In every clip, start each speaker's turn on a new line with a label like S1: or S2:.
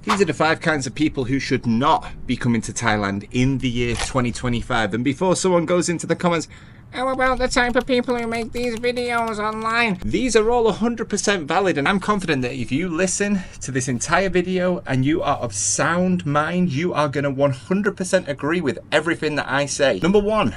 S1: These are the 5 kinds of people who should not be coming to Thailand in the year 2025. And before someone goes into the comments, how about the type of people who make these videos online? These are all 100% valid, and I'm confident that if you listen to this entire video and you are of sound mind, you are going to 100% agree with everything that I say. Number 1.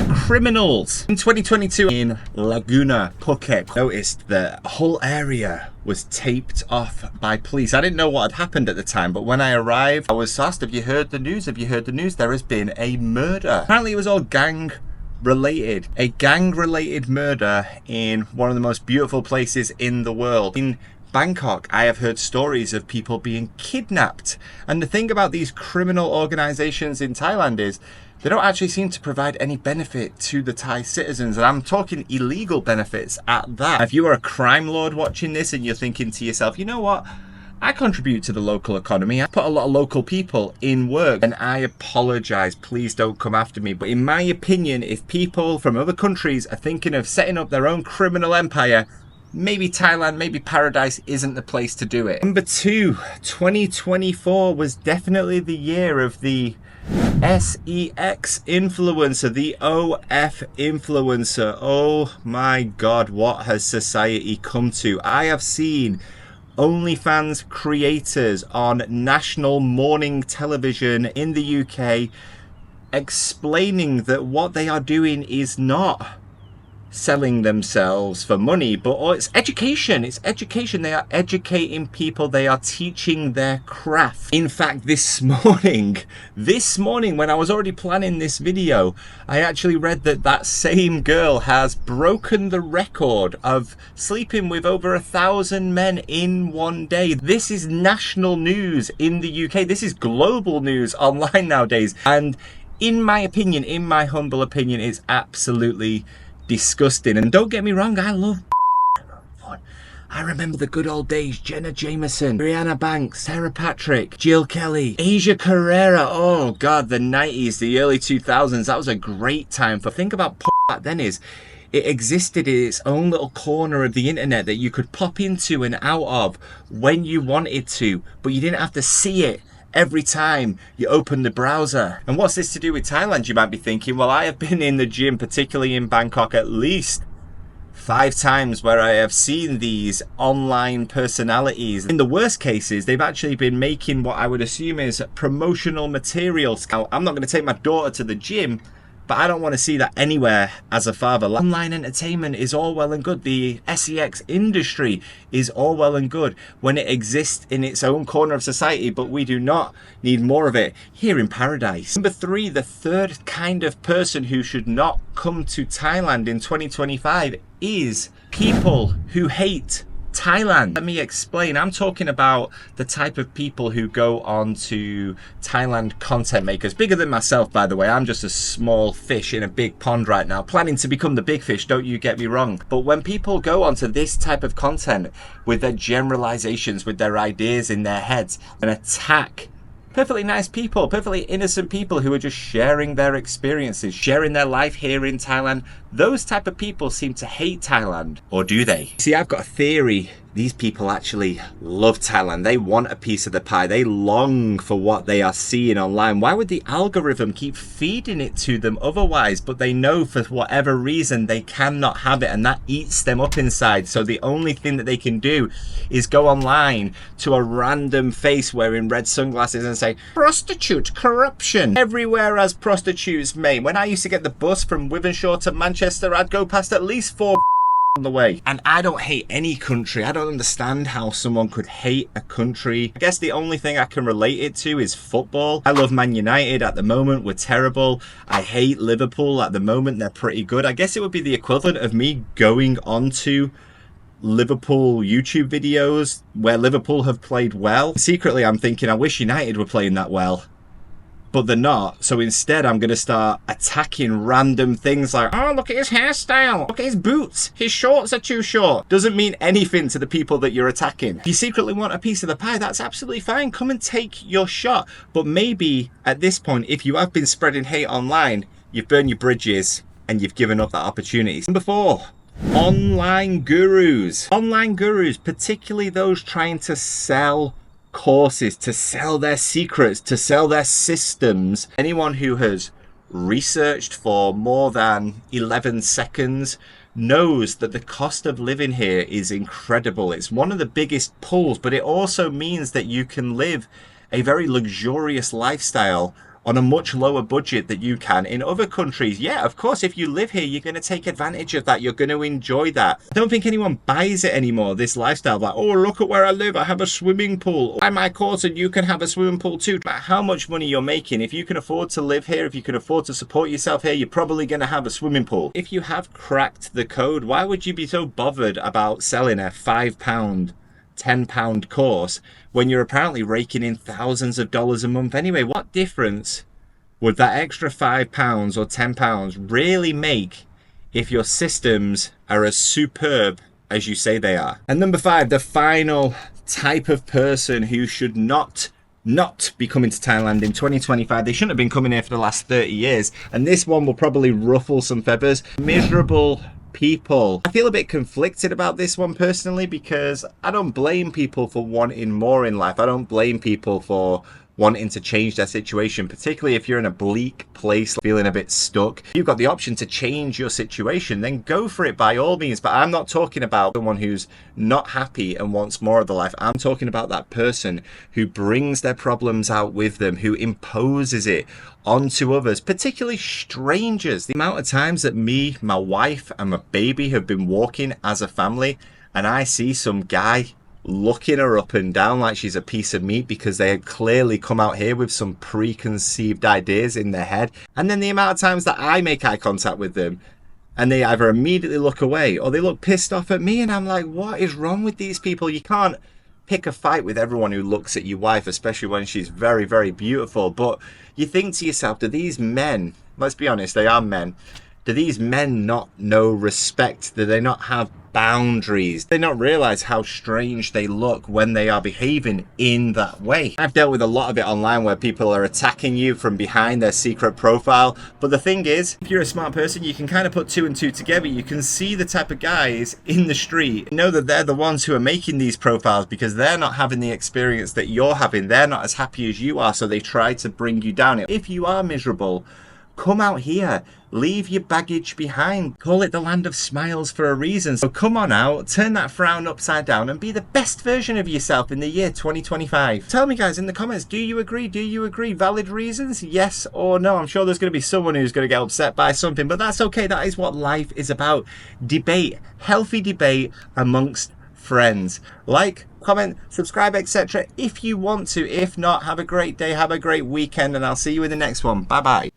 S1: Criminals. In 2022 in Laguna, Phuket, noticed the whole area was taped off by police. I didn't know what had happened at the time, but when I arrived, I was asked, have you heard the news? Have you heard the news? There has been a murder. Apparently it was all gang related. A gang related murder in one of the most beautiful places in the world. In Bangkok, I have heard stories of people being kidnapped. And the thing about these criminal organizations in Thailand is they don't actually seem to provide any benefit to the Thai citizens. And I'm talking illegal benefits at that. If you are a crime lord watching this and you're thinking to yourself, you know what? I contribute to the local economy. I put a lot of local people in work, and I apologize. Please don't come after me. But in my opinion, if people from other countries are thinking of setting up their own criminal empire, maybe Thailand, maybe paradise isn't the place to do it. Number 2, 2024 was definitely the year of the SEX influencer, the OF influencer. Oh my God, what has society come to? I have seen OnlyFans creators on national morning television in the UK explaining that what they are doing is not selling themselves for money, but it's education. It's education. They are educating people. They are teaching their craft. In fact, this morning when I was already planning this video, I actually read that that same girl has broken the record of sleeping with over 1,000 men in one day. This is national news in the UK. This is global news online nowadays. And in my opinion, in my humble opinion, it's absolutely disgusting. And don't get me wrong, I love fun. I remember the good old days. Jenna Jameson, Rihanna Banks, Sarah Patrick, Jill Kelly, Asia Carrera. Oh God, the 90s, the early 2000s. That was a great time. For think about back then is it existed in its own little corner of the internet that you could pop into and out of when you wanted to, but you didn't have to see it every time you open the browser. And what's this to do with Thailand, you might be thinking? Well, I have been in the gym, particularly in Bangkok, at least 5 times where I have seen these online personalities. In the worst cases, they've actually been making what I would assume is promotional materials. Now, I'm not going to take my daughter to the gym, but I don't want to see that anywhere as a father. Online entertainment is all well and good. The SEX industry is all well and good when it exists in its own corner of society, but we do not need more of it here in paradise. Number 3, the third kind of person who should not come to Thailand in 2025 is people who hate Thailand. Let me explain. I'm talking about the type of people who go on to Thailand content makers. Bigger than myself, by the way. I'm just a small fish in a big pond right now, planning to become the big fish, don't you get me wrong. But when people go onto this type of content with their generalizations, with their ideas in their heads, and attack perfectly nice people, perfectly innocent people who are just sharing their experiences, sharing their life here in Thailand, those type of people seem to hate Thailand. Or do they? See, I've got a theory. These people actually love Thailand. They want a piece of the pie. They long for what they are seeing online. Why would the algorithm keep feeding it to them otherwise? But they know for whatever reason they cannot have it, and that eats them up inside. So the only thing that they can do is go online to a random face wearing red sunglasses and say, prostitute, corruption. Everywhere as prostitutes, mate. When I used to get the bus from Wythenshawe to Manchester, I'd go past at least 4 on the way. And I don't hate any country. I don't understand how someone could hate a country. I guess the only thing I can relate it to is football. I love Man United at the moment. We're terrible. I hate Liverpool at the moment. They're pretty good. I guess it would be the equivalent of me going on to Liverpool YouTube videos where Liverpool have played well. Secretly, I'm thinking I wish United were playing that well, but they're not. So instead, I'm going to start attacking random things like, oh, look at his hairstyle. Look at his boots. His shorts are too short. Doesn't mean anything to the people that you're attacking. If you secretly want a piece of the pie, that's absolutely fine. Come and take your shot. But maybe at this point, if you have been spreading hate online, you've burned your bridges and you've given up that opportunity. Number 4. Online gurus. Online gurus, particularly those trying to sell courses, to sell their secrets, to sell their systems. Anyone who has researched for more than 11 seconds knows that the cost of living here is incredible. It's one of the biggest pulls, but it also means that you can live a very luxurious lifestyle on a much lower budget that you can in other countries. Yeah, of course, if you live here, you're going to take advantage of that. You're going to enjoy that. I don't think anyone buys it anymore, this lifestyle. Like, oh, look at where I live. I have a swimming pool. Buy my course and you can have a swimming pool too. No matter how much money you're making, if you can afford to live here, if you can afford to support yourself here, you're probably going to have a swimming pool. If you have cracked the code, why would you be so bothered about selling a £5, £10 course when you're apparently raking in thousands of dollars a month anyway? What difference would that extra £5 or £10 really make if your systems are as superb as you say they are? And number 5, the final type of person who should not be coming to Thailand in 2025. They shouldn't have been coming here for the last 30 years. And this one will probably ruffle some feathers. Miserable people. I feel a bit conflicted about this one personally, because I don't blame people for wanting more in life. I don't blame people for wanting to change their situation, particularly if you're in a bleak place, feeling a bit stuck. You've got the option to change your situation, then go for it by all means. But I'm not talking about someone who's not happy and wants more of the life. I'm talking about that person who brings their problems out with them, who imposes it onto others, particularly strangers. The amount of times that me, my wife, and my baby have been walking as a family, and I see some guy looking her up and down like she's a piece of meat because they had clearly come out here with some preconceived ideas in their head. And then the amount of times that I make eye contact with them and they either immediately look away or they look pissed off at me, and I'm like, what is wrong with these people? You can't pick a fight with everyone who looks at your wife, especially when she's very, very beautiful. But you think to yourself, do these men, let's be honest, they are men, do these men not know respect? Do they not have boundaries? Do they not realize how strange they look when they are behaving in that way? I've dealt with a lot of it online where people are attacking you from behind their secret profile. But the thing is, if you're a smart person, you can kind of put 2 and 2 together. You can see the type of guys in the street, know that they're the ones who are making these profiles because they're not having the experience that you're having. They're not as happy as you are, so they try to bring you down. If you are miserable, come out here. Leave your baggage behind. Call it the land of smiles for a reason. So come on out, turn that frown upside down and be the best version of yourself in the year 2025. Tell me guys in the comments, do you agree? Do you agree? Valid reasons? Yes or no? I'm sure there's going to be someone who's going to get upset by something, but that's okay. That is what life is about. Debate. Healthy debate amongst friends. Like, comment, subscribe, etc. if you want to. If not, have a great day, have a great weekend, and I'll see you in the next one. Bye bye.